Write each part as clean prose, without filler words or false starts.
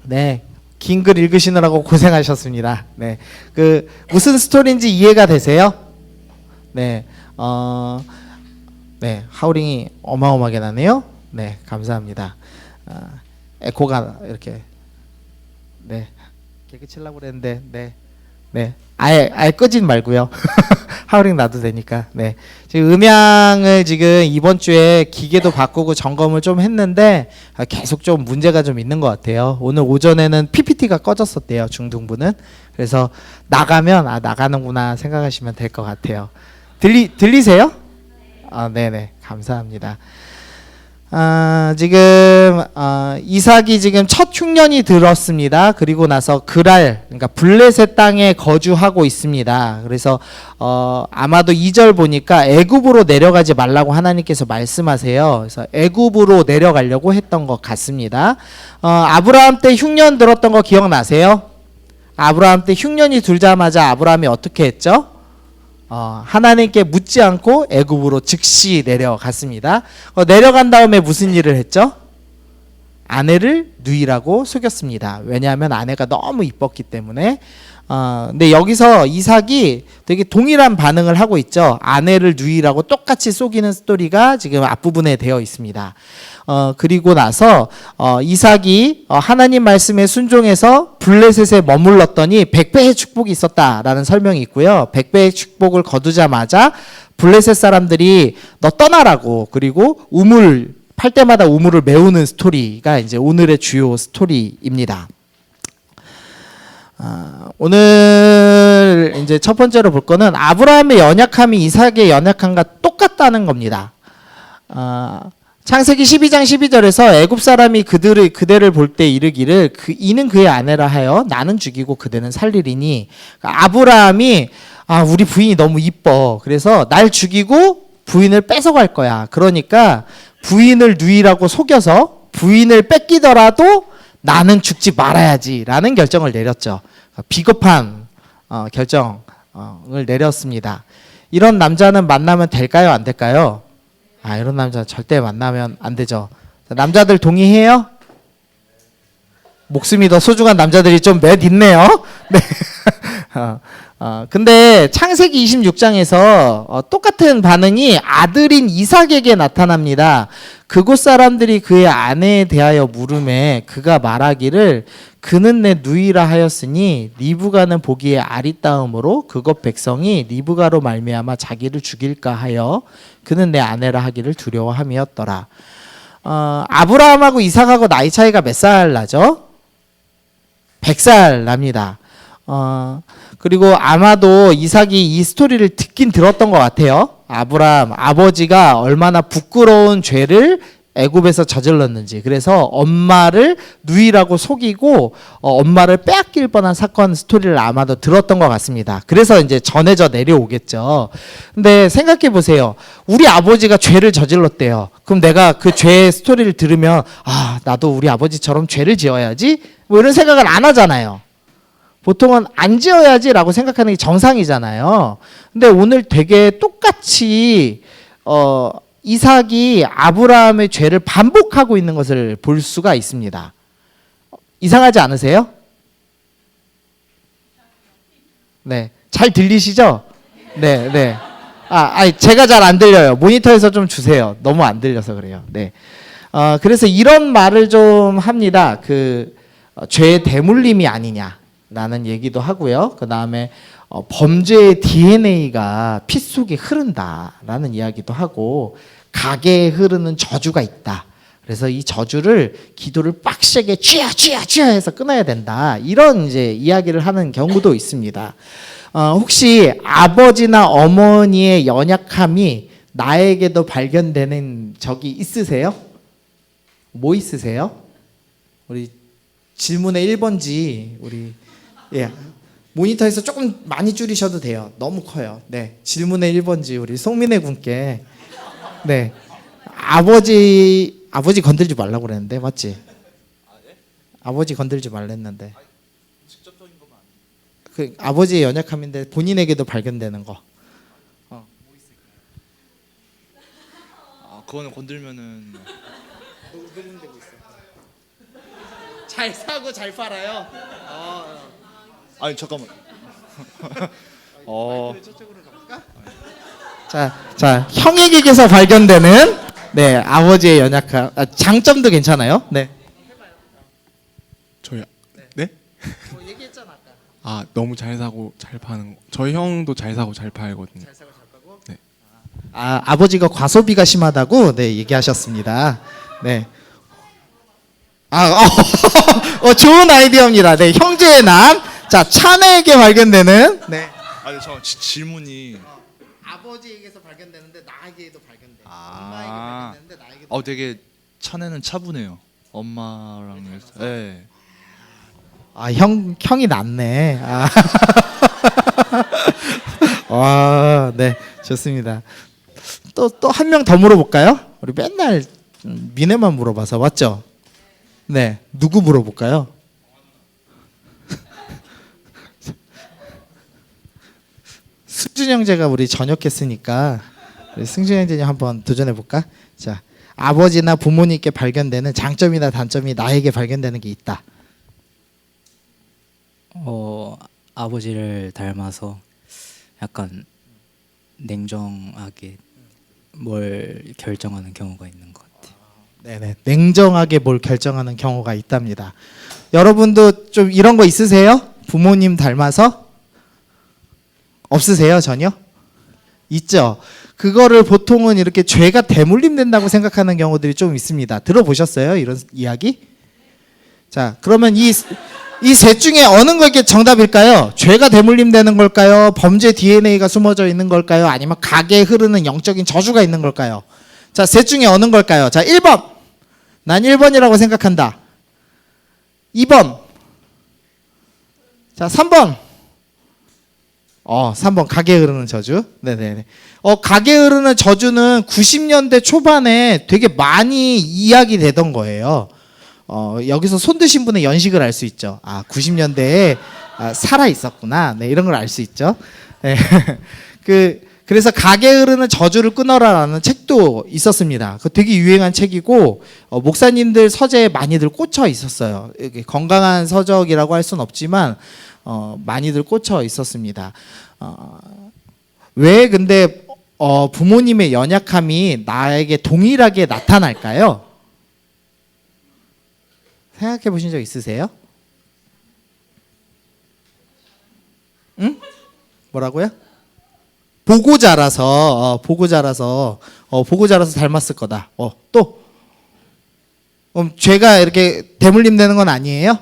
네, 긴 글 읽으시느라고 고생하셨습니다. 네, 그 무슨 스토리인지 이해가 되세요? 네, 네, 하우링이 어마어마하게 나네요. 네, 감사합니다. 에코가 이렇게 네, 개그 치려고 그랬는데 네, 아예 끄진 말고요. 하우링 놔도 되니까. 네, 지금 음향을 지금 이번 주에 기계도 바꾸고 점검을 좀 했는데 계속 좀 문제가 좀 있는 것 같아요. 오늘 오전에는 PPT가 꺼졌었대요, 중등부는. 그래서 나가면 나가는구나 생각하시면 될 것 같아요. 들리세요? 네네, 감사합니다. 지금 이삭이 지금 첫 흉년이 들었습니다. 그리고 나서 그랄, 그러니까 블레셋 땅에 거주하고 있습니다. 그래서 아마도 2절 보니까 애굽으로 내려가지 말라고 하나님께서 말씀하세요. 그래서 애굽으로 내려가려고 했던 것 같습니다. 아브라함 때 흉년 들었던 거 기억나세요? 아브라함 때 흉년이 들자마자 아브라함이 어떻게 했죠? 하나님께 묻지 않고 애굽으로 즉시 내려갔습니다. 내려간 다음에 무슨 일을 했죠? 아내를 누이라고 속였습니다. 왜냐하면 아내가 너무 이뻤기 때문에. 근데 여기서 이삭이 되게 동일한 반응을 하고 있죠. 아내를 누이라고 똑같이 속이는 스토리가 지금 앞부분에 되어 있습니다. 그리고 나서 이삭이 하나님 말씀에 순종해서 블레셋에 머물렀더니 100배의 축복이 있었다라는 설명이 있고요. 100배의 축복을 거두자마자 블레셋 사람들이 너 떠나라고, 그리고 우물 팔 때마다 우물을 메우는 스토리가 이제 오늘의 주요 스토리입니다. 오늘 이제 첫 번째로 볼 거는 아브라함의 연약함이 이삭의 연약함과 똑같다는 겁니다. 창세기 12장 12절에서 애굽 사람이 그대를 볼 때 이르기를 이는 그의 아내라 하여 나는 죽이고 그대는 살리리니, 아브라함이 우리 부인이 너무 이뻐, 그래서 날 죽이고 부인을 뺏어갈 거야. 그러니까 부인을 누이라고 속여서 부인을 뺏기더라도 나는 죽지 말아야지라는 결정을 내렸죠. 비겁한 결정을 내렸습니다. 이런 남자는 만나면 될까요, 안 될까요? 이런 남자 절대 만나면 안 되죠. 남자들 동의해요? 목숨이 더 소중한 남자들이 좀 몇 있네요. 네. 근데 창세기 26장에서 똑같은 반응이 아들인 이삭에게 나타납니다. 그곳 사람들이 그의 아내에 대하여 물음에 그가 말하기를 그는 내 누이라 하였으니 리브가는 보기에 아리따움으로 그것 백성이 리브가로 말미암아 자기를 죽일까 하여 그는 내 아내라 하기를 두려워함이었더라. 아브라함하고 이삭하고 나이 차이가 몇 살 나죠? 100살 납니다. 그리고 아마도 이삭이 이 스토리를 듣긴 들었던 것 같아요. 아브라함 아버지가 얼마나 부끄러운 죄를 애굽에서 저질렀는지, 그래서 엄마를 누이라고 속이고 엄마를 빼앗길 뻔한 사건 스토리를 아마도 들었던 것 같습니다. 그래서 이제 전해져 내려오겠죠. 근데 생각해 보세요. 우리 아버지가 죄를 저질렀대요. 그럼 내가 그 죄의 스토리를 들으면 나도 우리 아버지처럼 죄를 지어야지, 뭐 이런 생각을 안 하잖아요. 보통은 안 지어야지라고 생각하는 게 정상이잖아요. 근데 오늘 되게 똑같이 이삭이 아브라함의 죄를 반복하고 있는 것을 볼 수가 있습니다. 이상하지 않으세요? 네, 잘 들리시죠? 네, 네. 제가 잘 안 들려요. 모니터에서 좀 주세요. 너무 안 들려서 그래요. 네. 그래서 이런 말을 좀 합니다. 죄의 대물림이 아니냐라는 얘기도 하고요. 그 다음에 범죄의 DNA가 피 속에 흐른다라는 이야기도 하고, 가게에 흐르는 저주가 있다. 그래서 이 저주를 기도를 빡세게 쥐야 해서 끊어야 된다. 이런 이제 이야기를 하는 경우도 있습니다. 혹시 아버지나 어머니의 연약함이 나에게도 발견되는 적이 있으세요? 뭐 있으세요? 우리 질문의 1번지 우리 모니터에서 조금 많이 줄이셔도 돼요. 너무 커요. 네, 질문의 1번지 우리 송민혜 군께. 네, 아버지 건들지 말라고 그랬는데 맞지? 아버지 건들지 말랬는데. 직접적인 것만 아니에요. 아버지의 연약함인데 본인에게도 발견되는 거. 뭐 있을까요? 그거는 건들면은 잘 사고 잘 팔아요. 아니 잠깐만. 저쪽으로 가볼까? 자, 형에게서 발견되는 네 아버지의 연약함, 장점도 괜찮아요. 네. 저희 네? 뭐 얘기했잖아 아까. 아 너무 잘 사고 잘 파는 거. 저희 형도 잘 사고 잘 팔거든요. 잘 사고 잘 팔고. 네. 아버지가 과소비가 심하다고 네 얘기하셨습니다. 네. 좋은 아이디어입니다. 네, 형제의 남. 자, 차내에게 발견되는 네. 아니 저 질문이 아버지에게서 발견되는데 나에게도 발견돼. 아. 엄마에게 발견되는데 나에게도. 되게 차내는 차분해요. 엄마랑 해서. 네. 형이 낫네. 와, 네, 좋습니다. 또 한 명 더 물어볼까요? 우리 맨날 미네만 물어봐서 맞죠? 네, 누구 물어볼까요? 승준 형제가 우리 전역했으니까 우리 승준 형제님 한번 도전해 볼까? 자, 아버지나 부모님께 발견되는 장점이나 단점이 나에게 발견되는 게 있다. 아버지를 닮아서 약간 냉정하게 뭘 결정하는 경우가 있는 것 같아요. 네네, 냉정하게 뭘 결정하는 경우가 있답니다. 여러분도 좀 이런 거 있으세요? 부모님 닮아서? 없으세요 전혀? 있죠. 그거를 보통은 이렇게 죄가 대물림된다고 생각하는 경우들이 좀 있습니다. 들어보셨어요? 이런 이야기? 자, 그러면 이 셋 중에 어느 게 정답일까요? 죄가 대물림되는 걸까요? 범죄 DNA가 숨어져 있는 걸까요? 아니면 각에 흐르는 영적인 저주가 있는 걸까요? 자, 셋 중에 어느 걸까요? 자, 1번. 난 1번이라고 생각한다. 2번. 자, 3번. 3번 각에 흐르는 저주. 네네네. 각에 흐르는 저주는 90년대 초반에 되게 많이 이야기되던 거예요. 여기서 손 드신 분의 연식을 알 수 있죠. 90년대에 살아 있었구나. 네, 이런 걸 알 수 있죠. 네. 그래서 각에 흐르는 저주를 끊어라라는 책도 있었습니다. 그 되게 유행한 책이고 목사님들 서재에 많이들 꽂혀 있었어요. 건강한 서적이라고 할 수는 없지만 많이들 꽂혀 있었습니다. 왜 근데 부모님의 연약함이 나에게 동일하게 나타날까요? 생각해 보신 적 있으세요? 응? 뭐라고요? 보고 자라서 보고 자라서 닮았을 거다. 또 죄가 이렇게 대물림 되는 건 아니에요?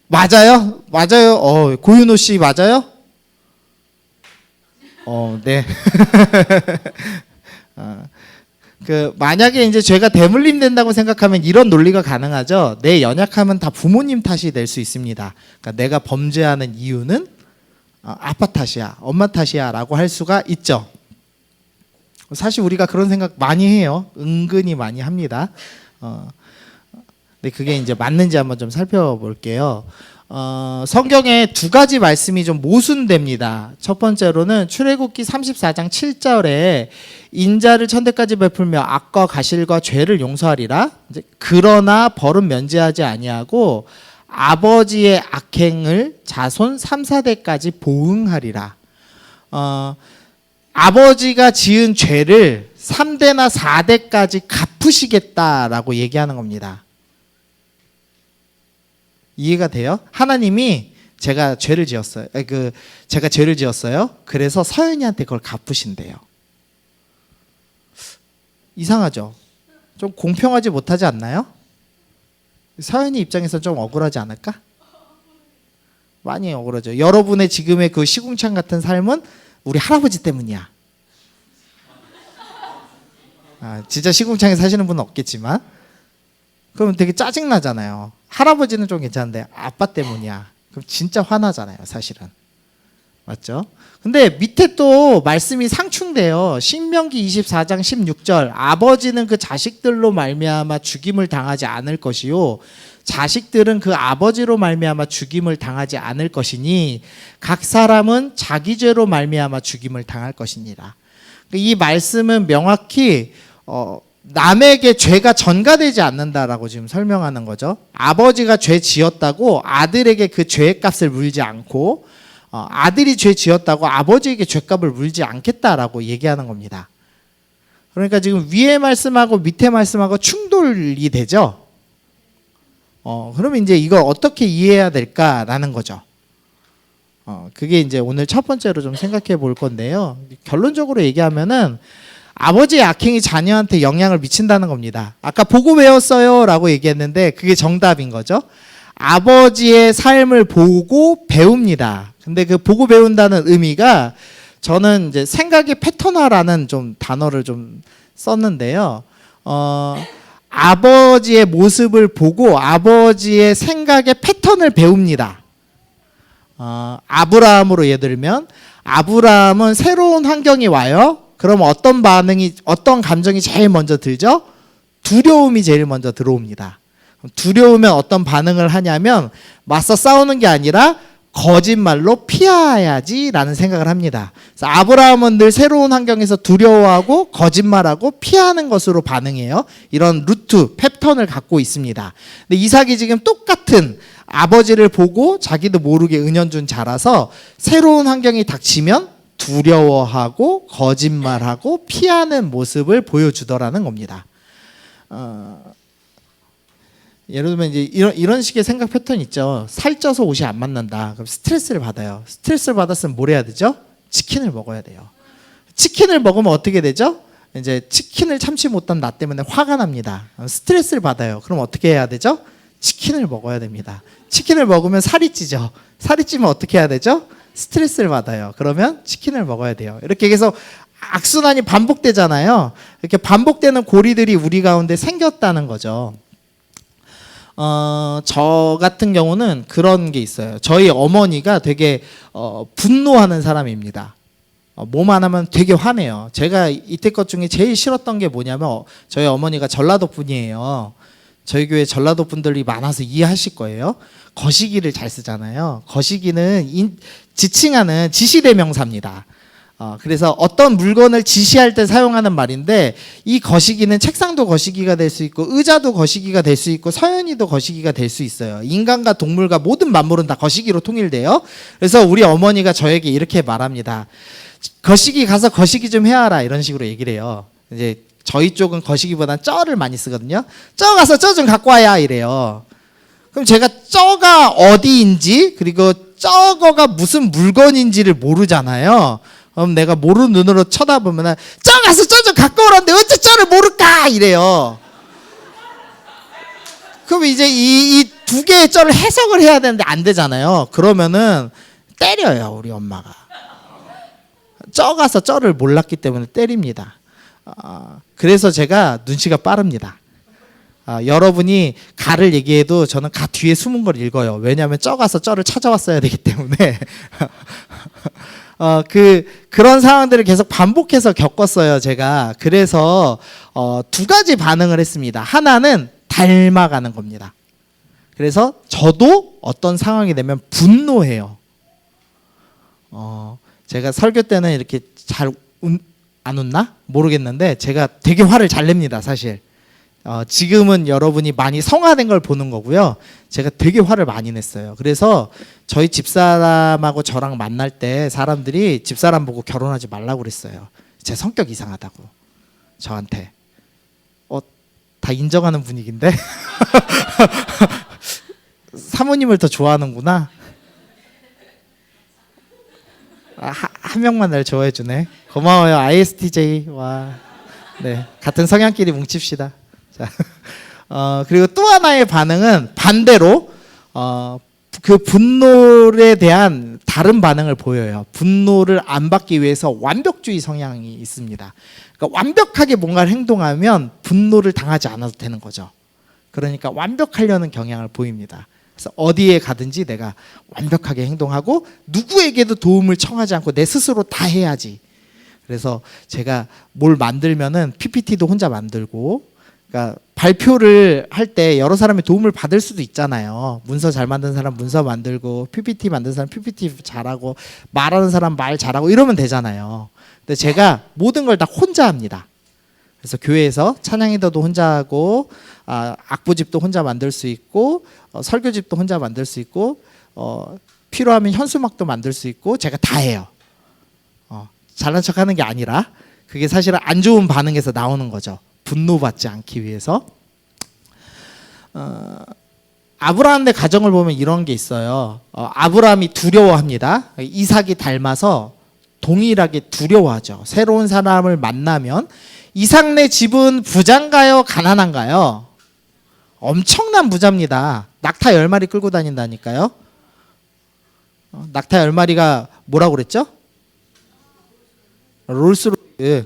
맞아요? 맞아요? 고윤호 씨 맞아요? 네. 만약에 이제 죄가 대물림 된다고 생각하면 이런 논리가 가능하죠. 내 연약함은 다 부모님 탓이 될 수 있습니다. 그러니까 내가 범죄하는 이유는 아빠 탓이야, 엄마 탓이야라고 할 수가 있죠. 사실 우리가 그런 생각 많이 해요. 은근히 많이 합니다. 근데 그게 이제 맞는지 한번 좀 살펴볼게요. 성경에 두 가지 말씀이 좀 모순됩니다. 첫 번째로는 출애굽기 34장 7절에 인자를 천대까지 베풀며 악과 가실과 죄를 용서하리라. 이제 그러나 벌은 면제하지 아니하고 아버지의 악행을 자손 3, 4대까지 보응하리라. 아버지가 지은 죄를 3대나 4대까지 갚으시겠다라고 얘기하는 겁니다. 이해가 돼요? 하나님이 제가 죄를 지었어요. 제가 죄를 지었어요. 그래서 서연이한테 그걸 갚으신대요. 이상하죠? 좀 공평하지 못하지 않나요? 서연이 입장에서 좀 억울하지 않을까? 많이 억울하죠. 여러분의 지금의 그 시궁창 같은 삶은 우리 할아버지 때문이야. 진짜 시궁창에 사시는 분은 없겠지만 그러면 되게 짜증나잖아요. 할아버지는 좀 괜찮은데 아빠 때문이야. 그럼 진짜 화나잖아요, 사실은. 맞죠? 근데 밑에 또 말씀이 상충돼요. 신명기 24장 16절. 아버지는 그 자식들로 말미암아 죽임을 당하지 않을 것이요 자식들은 그 아버지로 말미암아 죽임을 당하지 않을 것이니 각 사람은 자기 죄로 말미암아 죽임을 당할 것이니라. 이 말씀은 명확히 남에게 죄가 전가되지 않는다라고 지금 설명하는 거죠. 아버지가 죄 지었다고 아들에게 그 죄의 값을 물지 않고 아들이 죄 지었다고 아버지에게 죄값을 물지 않겠다라고 얘기하는 겁니다. 그러니까 지금 위에 말씀하고 밑에 말씀하고 충돌이 되죠. 그러면 이제 이걸 어떻게 이해해야 될까라는 거죠. 그게 이제 오늘 첫 번째로 좀 생각해 볼 건데요. 결론적으로 얘기하면은 아버지의 악행이 자녀한테 영향을 미친다는 겁니다. 아까 보고 배웠어요 라고 얘기했는데 그게 정답인 거죠. 아버지의 삶을 보고 배웁니다. 근데 그 보고 배운다는 의미가 저는 이제 생각의 패턴화라는 좀 단어를 좀 썼는데요. 아버지의 모습을 보고 아버지의 생각의 패턴을 배웁니다. 아브라함으로 예를 들면 아브라함은 새로운 환경이 와요. 그럼 어떤 반응이 어떤 감정이 제일 먼저 들죠? 두려움이 제일 먼저 들어옵니다. 두려우면 어떤 반응을 하냐면 맞서 싸우는 게 아니라 거짓말로 피해야지라는 생각을 합니다. 그래서 아브라함은 늘 새로운 환경에서 두려워하고 거짓말하고 피하는 것으로 반응해요. 이런 루트, 패턴을 갖고 있습니다. 근데 이삭이 지금 똑같은 아버지를 보고 자기도 모르게 은연중 자라서 새로운 환경이 닥치면 두려워하고 거짓말하고 피하는 모습을 보여주더라는 겁니다. 예를 들면 이제 이런 식의 생각 패턴 있죠. 살쪄서 옷이 안 맞는다. 그럼 스트레스를 받아요. 스트레스를 받았으면 뭘 해야 되죠? 치킨을 먹어야 돼요. 치킨을 먹으면 어떻게 되죠? 이제 치킨을 참지 못한 나 때문에 화가 납니다. 스트레스를 받아요. 그럼 어떻게 해야 되죠? 치킨을 먹어야 됩니다. 치킨을 먹으면 살이 찌죠. 살이 찌면 어떻게 해야 되죠? 스트레스를 받아요. 그러면 치킨을 먹어야 돼요. 이렇게 해서 악순환이 반복되잖아요. 이렇게 반복되는 고리들이 우리 가운데 생겼다는 거죠. 저 같은 경우는 그런 게 있어요. 저희 어머니가 되게 분노하는 사람입니다. 뭐만 하면 되게 화내요. 제가 이때껏 중에 제일 싫었던 게 뭐냐면 저희 어머니가 전라도 분이에요. 저희 교회 전라도 분들이 많아서 이해하실 거예요. 거시기를 잘 쓰잖아요. 거시기는 지칭하는 지시대명사입니다. 그래서 어떤 물건을 지시할 때 사용하는 말인데 이 거시기는 책상도 거시기가 될 수 있고 의자도 거시기가 될 수 있고 서연이도 거시기가 될 수 있어요. 인간과 동물과 모든 만물은 다 거시기로 통일돼요. 그래서 우리 어머니가 저에게 이렇게 말합니다. 거시기 가서 거시기 좀 해와라 이런 식으로 얘기를 해요. 이제 저희 쪽은 거시기보다는 쩌를 많이 쓰거든요. 쩌 가서 쩌 좀 갖고 와야 이래요. 그럼 제가 쩌가 어디인지 그리고 쩌거가 무슨 물건인지를 모르잖아요. 그럼 내가 모르는 눈으로 쳐다보면 쩌 가서 쩌 좀 갖고 오라는데 어째 쩌를 모를까 이래요. 그럼 이제 이 두 개의 쩌를 해석을 해야 되는데 안 되잖아요. 그러면은 때려요 우리 엄마가. 쩌 가서 쩌를 몰랐기 때문에 때립니다. 그래서 제가 눈치가 빠릅니다. 여러분이 가를 얘기해도 저는 가 뒤에 숨은 걸 읽어요. 왜냐하면 쩌 가서 쩌를 찾아왔어야 되기 때문에. 그런 상황들을 계속 반복해서 겪었어요, 제가. 그래서 두 가지 반응을 했습니다. 하나는 닮아가는 겁니다. 그래서 저도 어떤 상황이 되면 분노해요. 제가 설교 때는 이렇게 잘 안 웃나? 모르겠는데 제가 되게 화를 잘 냅니다, 사실. 지금은 여러분이 많이 성화된 걸 보는 거고요. 제가 되게 화를 많이 냈어요. 그래서 저희 집사람하고 저랑 만날 때 사람들이 집사람 보고 결혼하지 말라고 그랬어요. 제 성격 이상하다고 저한테. 다 인정하는 분위기인데 사모님을 더 좋아하는구나. 한 명만 날 좋아해 주네. 고마워요 ISTJ. 와, 네, 같은 성향끼리 뭉칩시다. 자, 그리고 또 하나의 반응은 반대로 그 분노에 대한 다른 반응을 보여요. 분노를 안 받기 위해서 완벽주의 성향이 있습니다. 그러니까 완벽하게 뭔가를 행동하면 분노를 당하지 않아도 되는 거죠. 그러니까 완벽하려는 경향을 보입니다. 그래서 어디에 가든지 내가 완벽하게 행동하고 누구에게도 도움을 청하지 않고 내 스스로 다 해야지. 그래서 제가 뭘 만들면은 PPT도 혼자 만들고, 그러니까 발표를 할 때 여러 사람의 도움을 받을 수도 있잖아요. 문서 잘 만든 사람 문서 만들고, PPT 만든 사람 PPT 잘하고, 말하는 사람 말 잘하고 이러면 되잖아요. 근데 제가 모든 걸 다 혼자 합니다. 그래서 교회에서 찬양이더도 혼자 하고 악보집도 혼자 만들 수 있고 설교집도 혼자 만들 수 있고 필요하면 현수막도 만들 수 있고 제가 다 해요. 잘난 척하는 게 아니라 그게 사실은 안 좋은 반응에서 나오는 거죠. 분노받지 않기 위해서. 아브라함의 가정을 보면 이런 게 있어요. 아브라함이 두려워합니다. 이삭이 닮아서 동일하게 두려워하죠. 새로운 사람을 만나면 이삭네 집은 부자인가요? 가난한가요? 엄청난 부자입니다. 낙타 10마리 끌고 다닌다니까요. 낙타 10마리가 뭐라고 그랬죠? 롤스로이스,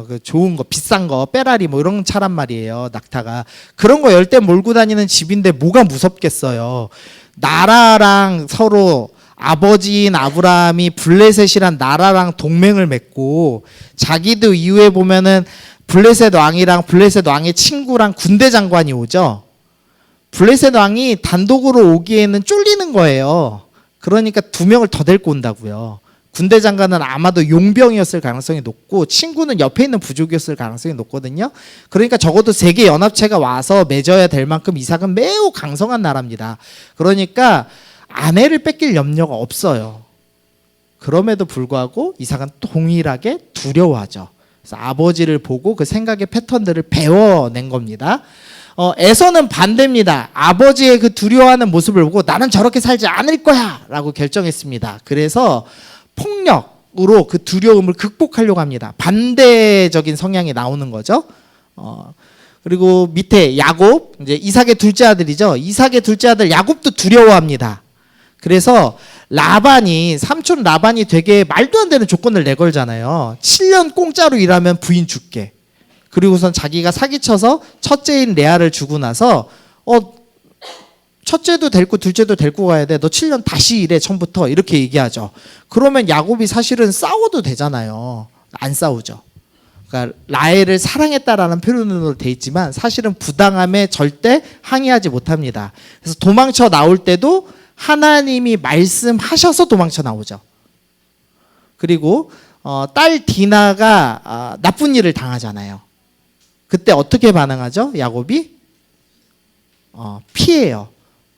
그 좋은 거, 비싼 거, 페라리 뭐 이런 차란 말이에요. 낙타가. 그런 거 열대 몰고 다니는 집인데 뭐가 무섭겠어요. 나라랑 서로 아버지인 아브라함이 블레셋이란 나라랑 동맹을 맺고 자기도 이후에 보면은 블레셋 왕이랑 블레셋 왕의 친구랑 군대 장관이 오죠. 블레셋 왕이 단독으로 오기에는 쫄리는 거예요. 그러니까 2명을 더 데리고 온다고요. 군대 장관은 아마도 용병이었을 가능성이 높고 친구는 옆에 있는 부족이었을 가능성이 높거든요. 그러니까 적어도 세계 연합체가 와서 맺어야 될 만큼 이삭은 매우 강성한 나라입니다. 그러니까 아내를 뺏길 염려가 없어요. 그럼에도 불구하고 이삭은 동일하게 두려워하죠. 그래서 아버지를 보고 그 생각의 패턴들을 배워낸 겁니다. 에서는 반대입니다. 아버지의 그 두려워하는 모습을 보고 나는 저렇게 살지 않을 거야 라고 결정했습니다. 그래서 폭력으로 그 두려움을 극복하려고 합니다. 반대적인 성향이 나오는 거죠. 그리고 밑에 야곱, 이제 이삭의 둘째 아들이죠. 이삭의 둘째 아들 야곱도 두려워합니다. 그래서 라반이, 삼촌 라반이 되게 말도 안 되는 조건을 내걸잖아요. 7년 공짜로 일하면 부인 줄게. 그리고선 자기가 사기쳐서 첫째인 레아를 주고 나서 첫째도 데리고 둘째도 데리고 가야 돼. 너 7년 다시 일해 처음부터 이렇게 얘기하죠. 그러면 야곱이 사실은 싸워도 되잖아요. 안 싸우죠. 그러니까 라헬을 사랑했다라는 표현으로 돼 있지만 사실은 부당함에 절대 항의하지 못합니다. 그래서 도망쳐 나올 때도 하나님이 말씀하셔서 도망쳐 나오죠. 그리고 딸 디나가 나쁜 일을 당하잖아요. 그때 어떻게 반응하죠? 야곱이 피해요.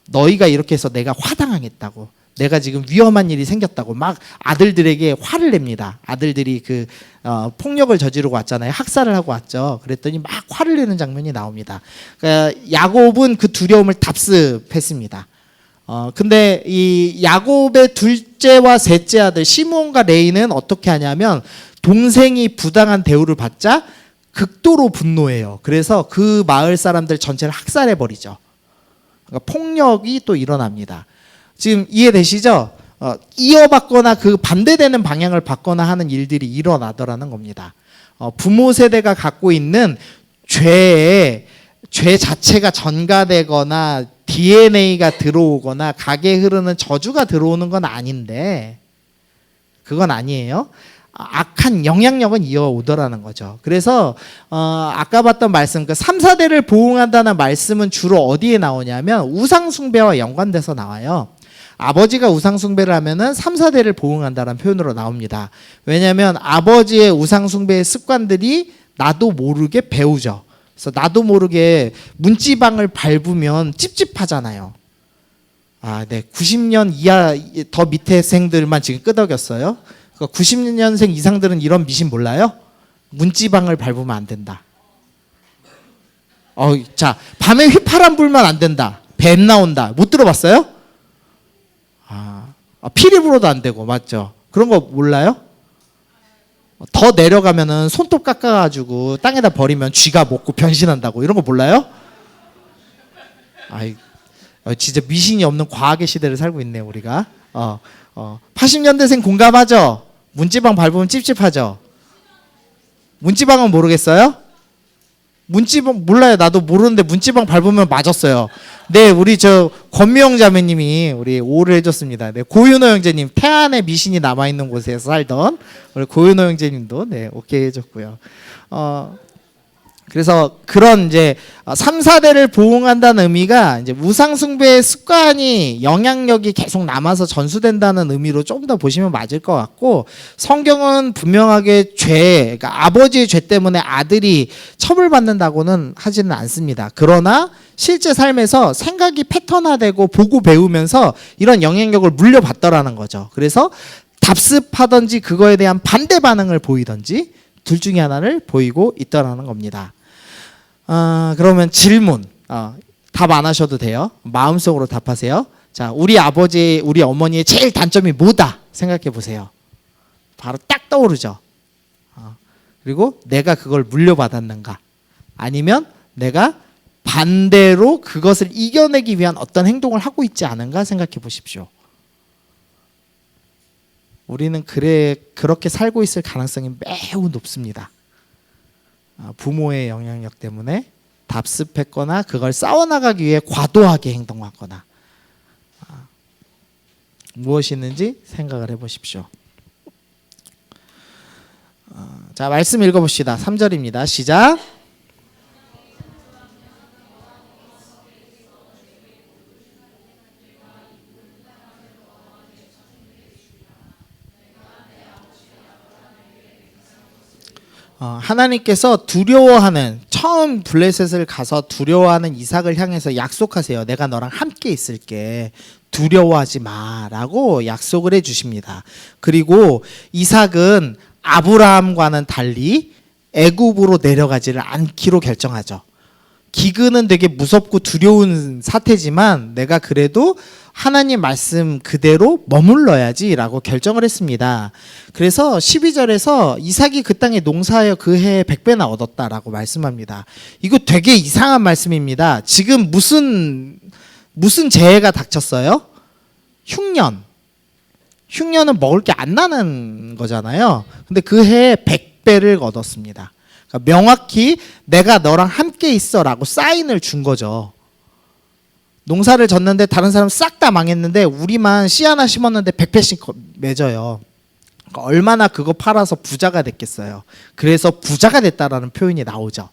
너희가 이렇게 해서 내가 화당하겠다고, 내가 지금 위험한 일이 생겼다고 막 아들들에게 화를 냅니다. 아들들이 그 폭력을 저지르고 왔잖아요. 학살을 하고 왔죠. 그랬더니 막 화를 내는 장면이 나옵니다. 그러니까 야곱은 그 두려움을 답습했습니다. 근데 이 야곱의 둘째와 셋째 아들 시므온과 레이는 어떻게 하냐면 동생이 부당한 대우를 받자 극도로 분노해요. 그래서 그 마을 사람들 전체를 학살해 버리죠. 그러니까 폭력이 또 일어납니다. 지금 이해되시죠? 이어받거나 그 반대되는 방향을 받거나 하는 일들이 일어나더라는 겁니다. 부모 세대가 갖고 있는 죄 자체가 전가되거나 DNA가 들어오거나 각에 흐르는 저주가 들어오는 건 아닌데 그건 아니에요. 악한 영향력은 이어오더라는 거죠. 그래서 아까 봤던 말씀, 그 3, 4대를 보응한다는 말씀은 주로 어디에 나오냐면 우상숭배와 연관돼서 나와요. 아버지가 우상숭배를 하면은 3, 4대를 보응한다는 표현으로 나옵니다. 왜냐하면 아버지의 우상숭배의 습관들이 나도 모르게 배우죠. 그래서 나도 모르게 문지방을 밟으면 찝찝하잖아요. 네, 90년 이하 더 밑에 생들만 지금 끄덕였어요. 90년생 이상들은 이런 미신 몰라요? 문지방을 밟으면 안 된다. 자, 밤에 휘파람 불면 안 된다. 뱀 나온다. 못 들어봤어요? 피리 불어도 안 되고, 맞죠? 그런 거 몰라요? 더 내려가면은 손톱 깎아가지고 땅에다 버리면 쥐가 먹고 변신한다고, 이런 거 몰라요? 진짜 미신이 없는 과학의 시대를 살고 있네요, 우리가. 80년대생 공감하죠? 문지방 밟으면 찝찝하죠? 문지방은 모르겠어요? 문지방 몰라요. 나도 모르는데 문지방 밟으면 맞았어요. 네, 우리 저 권미영 자매님이 우리 오를 해줬습니다. 네, 고윤호 형제님, 태안의 미신이 남아있는 곳에서 살던 우리 고윤호 형제님도 네, 오케이 해줬고요. 그래서 그런 이제 3, 4대를 보응한다는 의미가 이제 우상숭배의 습관이 영향력이 계속 남아서 전수된다는 의미로 좀 더 보시면 맞을 것 같고, 성경은 분명하게 그러니까 아버지의 죄 때문에 아들이 처벌받는다고는 하지는 않습니다. 그러나 실제 삶에서 생각이 패턴화되고 보고 배우면서 이런 영향력을 물려받더라는 거죠. 그래서 답습하든지 그거에 대한 반대 반응을 보이든지 둘 중에 하나를 보이고 있다라는 겁니다. 그러면 질문, 답 안 하셔도 돼요. 마음속으로 답하세요. 자, 우리 아버지, 우리 어머니의 제일 단점이 뭐다 생각해 보세요. 바로 딱 떠오르죠. 그리고 내가 그걸 물려받았는가, 아니면 내가 반대로 그것을 이겨내기 위한 어떤 행동을 하고 있지 않은가 생각해 보십시오. 우리는 그렇게 살고 있을 가능성이 매우 높습니다. 부모의 영향력 때문에 답습했거나 그걸 싸워나가기 위해 과도하게 행동하거나 무엇이 있는지 생각을 해보십시오. 자, 말씀 읽어봅시다. 3절입니다. 시작. 하나님께서 두려워하는, 처음 블레셋을 가서 두려워하는 이삭을 향해서 약속하세요. 내가 너랑 함께 있을게, 두려워하지 마라고 약속을 해주십니다. 그리고 이삭은 아브라함과는 달리 애굽으로 내려가지를 않기로 결정하죠. 기근은 되게 무섭고 두려운 사태지만 내가 그래도 하나님 말씀 그대로 머물러야지라고 결정을 했습니다. 그래서 12절에서 이삭이 그 땅에 농사하여 그 해에 100배나 얻었다라고 말씀합니다. 이거 되게 이상한 말씀입니다. 지금 무슨 재해가 닥쳤어요? 흉년. 흉년은 먹을 게 안 나는 거잖아요. 근데 그 해에 100배를 얻었습니다. 그러니까 명확히 내가 너랑 함께 있어라고 사인을 준 거죠. 농사를 졌는데 다른 사람 싹 다 망했는데 우리만 씨 하나 심었는데 100배씩 맺어요. 그러니까 얼마나 그거 팔아서 부자가 됐겠어요. 그래서 부자가 됐다라는 표현이 나오죠.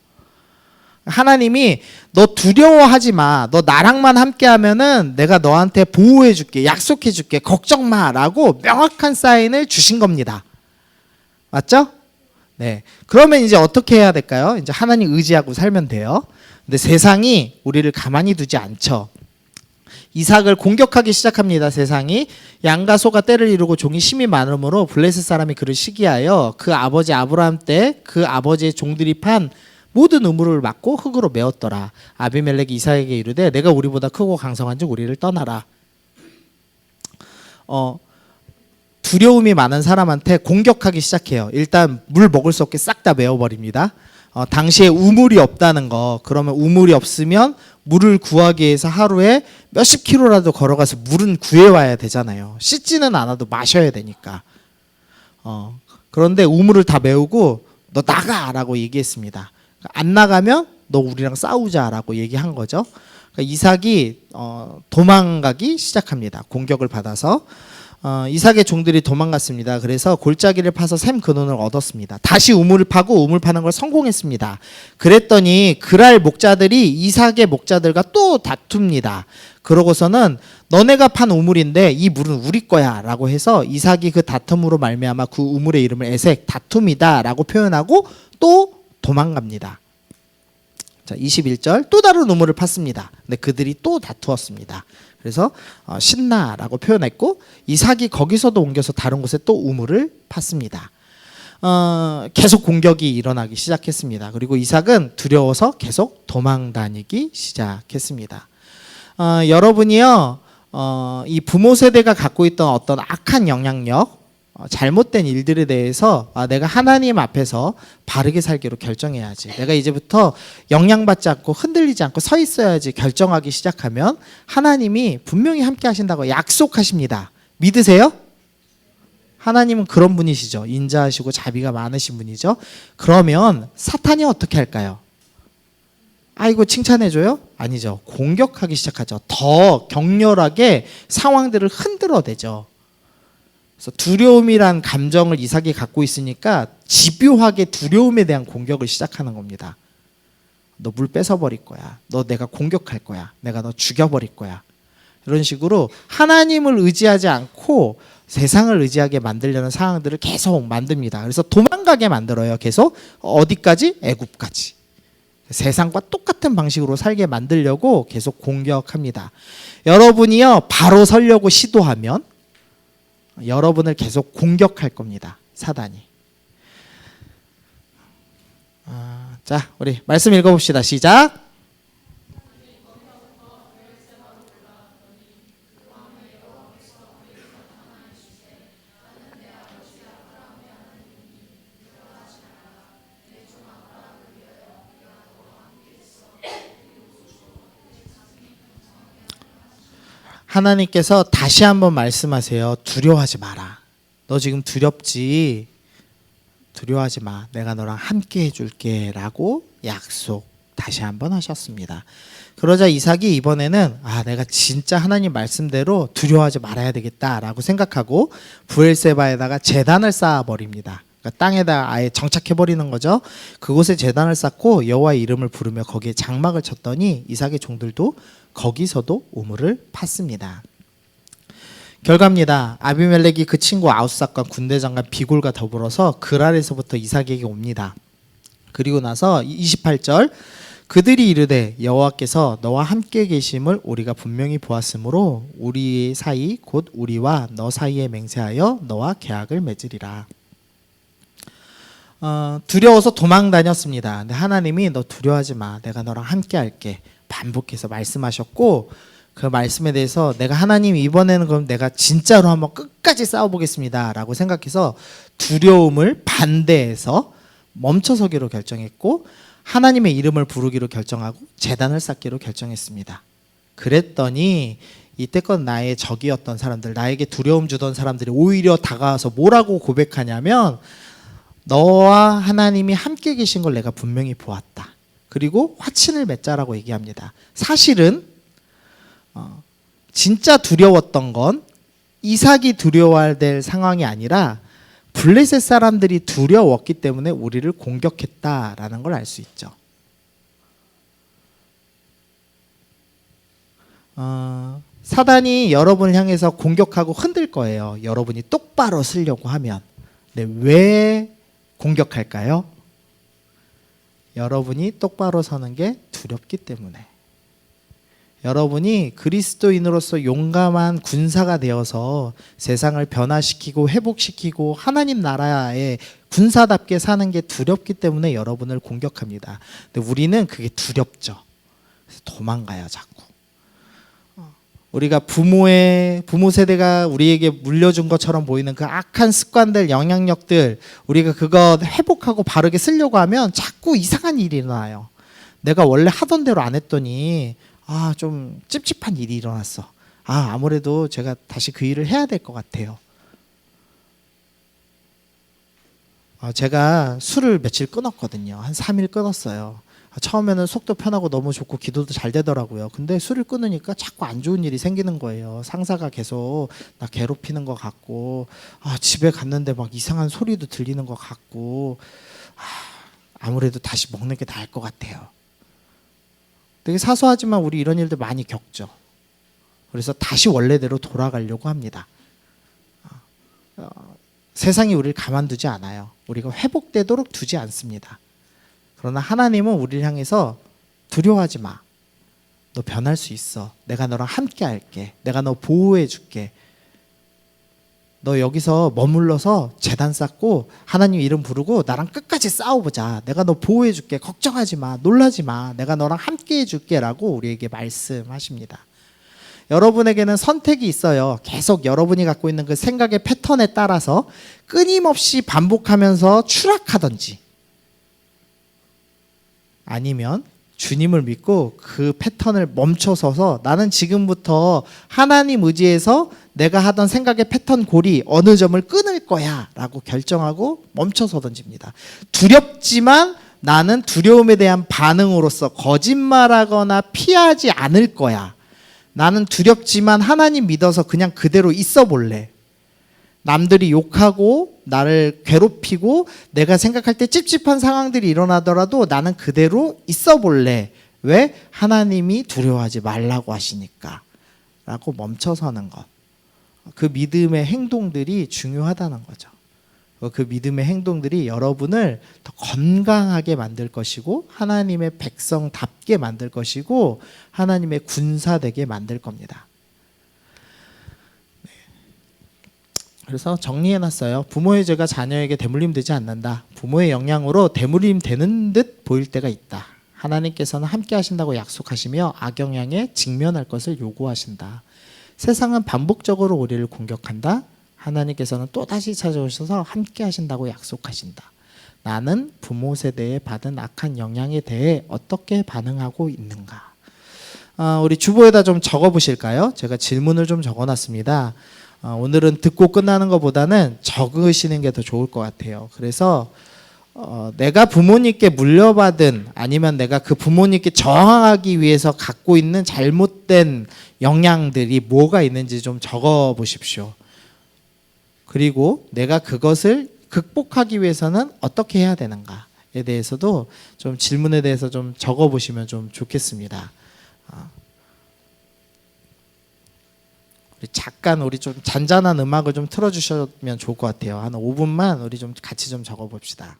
하나님이 너 두려워하지 마. 너 나랑만 함께 하면은 내가 너한테 보호해 줄게. 약속해 줄게. 걱정 마라고 명확한 사인을 주신 겁니다. 맞죠? 네. 그러면 이제 어떻게 해야 될까요? 이제 하나님 의지하고 살면 돼요. 근데 세상이 우리를 가만히 두지 않죠. 이삭을 공격하기 시작합니다. 세상이. 양과 소가 때를 이루고 종이 심이 많으므로 블레셋 사람이 그를 시기하여 그 아버지 아브라함 때 그 아버지의 종들이 판 모든 우물을 막고 흙으로 메웠더라. 아비멜렉이 이삭에게 이르되 내가 우리보다 크고 강성한즉 우리를 떠나라. 두려움이 많은 사람한테 공격하기 시작해요. 일단 물 먹을 수 없게 싹 다 메워버립니다. 당시에 우물이 없다는 거, 그러면 우물이 없으면 물을 구하기 위해서 하루에 몇십 킬로라도 걸어가서 물은 구해와야 되잖아요. 씻지는 않아도 마셔야 되니까. 그런데 우물을 다 메우고 너 나가라고 얘기했습니다. 안 나가면 너 우리랑 싸우자라고 얘기한 거죠. 그러니까 이삭이 도망가기 시작합니다. 공격을 받아서. 이삭의 종들이 도망갔습니다. 그래서 골짜기를 파서 샘 근원을 얻었습니다. 다시 우물을 파고 우물 파는 걸 성공했습니다. 그랬더니 그랄 목자들이 이삭의 목자들과 또 다툽니다. 그러고서는 너네가 판 우물인데 이 물은 우리 거야 라고 해서 이삭이 그 다툼으로 말미암아 그 우물의 이름을 에색 다툼이다 라고 표현하고 또 도망갑니다. 자, 21절 또 다른 우물을 팠습니다. 근데 그들이 또 다투었습니다. 그래서 신나라고 표현했고 이삭이 거기서도 옮겨서 다른 곳에 또 우물을 팠습니다. 계속 공격이 일어나기 시작했습니다. 그리고 이삭은 두려워서 계속 도망 다니기 시작했습니다. 여러분이요, 이 부모 세대가 갖고 있던 어떤 악한 영향력, 잘못된 일들에 대해서 내가 하나님 앞에서 바르게 살기로 결정해야지. 내가 이제부터 영향받지 않고 흔들리지 않고 서 있어야지 결정하기 시작하면 하나님이 분명히 함께 하신다고 약속하십니다. 믿으세요? 하나님은 그런 분이시죠. 인자하시고 자비가 많으신 분이죠. 그러면 사탄이 어떻게 할까요? 아이고 칭찬해줘요? 아니죠. 공격하기 시작하죠. 더 격렬하게 상황들을 흔들어대죠. 그래서 두려움이란 감정을 이삭이 갖고 있으니까 집요하게 두려움에 대한 공격을 시작하는 겁니다. 너 물 뺏어버릴 거야. 너 내가 공격할 거야. 내가 너 죽여버릴 거야. 이런 식으로 하나님을 의지하지 않고 세상을 의지하게 만들려는 상황들을 계속 만듭니다. 그래서 도망가게 만들어요. 계속 어디까지? 애굽까지. 세상과 똑같은 방식으로 살게 만들려고 계속 공격합니다. 여러분이요, 바로 서려고 시도하면 여러분을 계속 공격할 겁니다. 사단이. 자, 우리 말씀 읽어봅시다. 시작. 하나님께서 다시 한번 말씀하세요. 두려워하지 마라. 너 지금 두렵지? 두려워하지 마. 내가 너랑 함께 해줄게 라고 약속 다시 한번 하셨습니다. 그러자 이삭이 이번에는 내가 진짜 하나님 말씀대로 두려워하지 말아야 되겠다라고 생각하고 브엘세바에다가 제단을 쌓아버립니다. 그러니까 땅에다 아예 정착해버리는 거죠. 그곳에 제단을 쌓고 여호와의 이름을 부르며 거기에 장막을 쳤더니 이삭의 종들도 거기서도 우물을 팠습니다. 결과입니다. 아비멜렉이 그 친구 아웃삭과 군대장관 비골과 더불어서 그랄에서부터 이삭에게 옵니다. 그리고 나서 28절 그들이 이르되 여호와께서 너와 함께 계심을 우리가 분명히 보았으므로 우리 사이 곧 우리와 너 사이에 맹세하여 너와 계약을 맺으리라. 두려워서 도망 다녔습니다. 근데 하나님이 너 두려워하지 마. 내가 너랑 함께 할게. 반복해서 말씀하셨고 그 말씀에 대해서 내가 하나님 이번에는 그럼 내가 진짜로 한번 끝까지 싸워보겠습니다 라고 생각해서 두려움을 반대해서 멈춰서기로 결정했고 하나님의 이름을 부르기로 결정하고 제단을 쌓기로 결정했습니다. 그랬더니 이때껏 나의 적이었던 사람들, 나에게 두려움 주던 사람들이 오히려 다가와서 뭐라고 고백하냐면 너와 하나님이 함께 계신 걸 내가 분명히 보았다. 그리고 화친을 맺자라고 얘기합니다. 사실은 진짜 두려웠던 건 이삭이 두려워야 될 상황이 아니라 블레셋 사람들이 두려웠기 때문에 우리를 공격했다라는 걸 알 수 있죠. 사단이 여러분을 향해서 공격하고 흔들 거예요. 여러분이 똑바로 서려고 하면. 근데 왜 공격할까요? 여러분이 똑바로 서는 게 두렵기 때문에. 여러분이 그리스도인으로서 용감한 군사가 되어서 세상을 변화시키고 회복시키고 하나님 나라의 군사답게 사는 게 두렵기 때문에 여러분을 공격합니다. 근데 우리는 그게 두렵죠. 그래서 도망가요, 자꾸. 우리가 부모 세대가 우리에게 물려준 것처럼 보이는 그 악한 습관들, 영향력들, 우리가 그거 회복하고 바르게 쓰려고 하면 자꾸 이상한 일이 일어나요. 내가 원래 하던 대로 안 했더니 좀 찝찝한 일이 일어났어. 아무래도 제가 다시 그 일을 해야 될 것 같아요. 제가 술을 며칠 끊었거든요. 한 3일 끊었어요. 처음에는 속도 편하고 너무 좋고 기도도 잘 되더라고요. 근데 술을 끊으니까 자꾸 안 좋은 일이 생기는 거예요. 상사가 계속 나 괴롭히는 것 같고 집에 갔는데 막 이상한 소리도 들리는 것 같고 아무래도 다시 먹는 게 나을 것 같아요. 되게 사소하지만 우리 이런 일들 많이 겪죠. 그래서 다시 원래대로 돌아가려고 합니다. 세상이 우리를 가만두지 않아요. 우리가 회복되도록 두지 않습니다. 그러나 하나님은 우리를 향해서 두려워하지 마. 너 변할 수 있어. 내가 너랑 함께 할게. 내가 너 보호해 줄게. 너 여기서 머물러서 제단 쌓고 하나님 이름 부르고 나랑 끝까지 싸워보자. 내가 너 보호해 줄게. 걱정하지 마. 놀라지 마. 내가 너랑 함께 해줄게 라고 우리에게 말씀하십니다. 여러분에게는 선택이 있어요. 계속 여러분이 갖고 있는 그 생각의 패턴에 따라서 끊임없이 반복하면서 추락하든지 아니면 주님을 믿고 그 패턴을 멈춰서서 나는 지금부터 하나님 의지에서 내가 하던 생각의 패턴 고리 어느 점을 끊을 거야 라고 결정하고 멈춰서 던집니다. 두렵지만 나는 두려움에 대한 반응으로서 거짓말하거나 피하지 않을 거야. 나는 두렵지만 하나님 믿어서 그냥 그대로 있어 볼래. 남들이 욕하고 나를 괴롭히고 내가 생각할 때 찝찝한 상황들이 일어나더라도 나는 그대로 있어 볼래. 왜? 하나님이 두려워하지 말라고 하시니까. 라고 멈춰서는 것. 그 믿음의 행동들이 중요하다는 거죠. 그 믿음의 행동들이 여러분을 더 건강하게 만들 것이고 하나님의 백성답게 만들 것이고 하나님의 군사되게 만들 겁니다. 그래서 정리해놨어요. 부모의 죄가 자녀에게 대물림 되지 않는다. 부모의 영향으로 대물림 되는 듯 보일 때가 있다. 하나님께서는 함께 하신다고 약속하시며 악영향에 직면할 것을 요구하신다. 세상은 반복적으로 우리를 공격한다. 하나님께서는 또다시 찾아오셔서 함께 하신다고 약속하신다. 나는 부모 세대에 받은 악한 영향에 대해 어떻게 반응하고 있는가? 우리 주보에다 좀 적어보실까요? 제가 질문을 좀 적어놨습니다. 오늘은 듣고 끝나는 것보다는 적으시는 게 더 좋을 것 같아요. 그래서 내가 부모님께 물려받은 아니면 내가 그 부모님께 저항하기 위해서 갖고 있는 잘못된 영향들이 뭐가 있는지 좀 적어 보십시오. 그리고 내가 그것을 극복하기 위해서는 어떻게 해야 되는가에 대해서도 좀 질문에 대해서 좀 적어 보시면 좀 좋겠습니다. 잠깐 우리 좀 잔잔한 음악을 좀 틀어주시면 좋을 것 같아요. 한 5분만 우리 좀 같이 좀 적어 봅시다.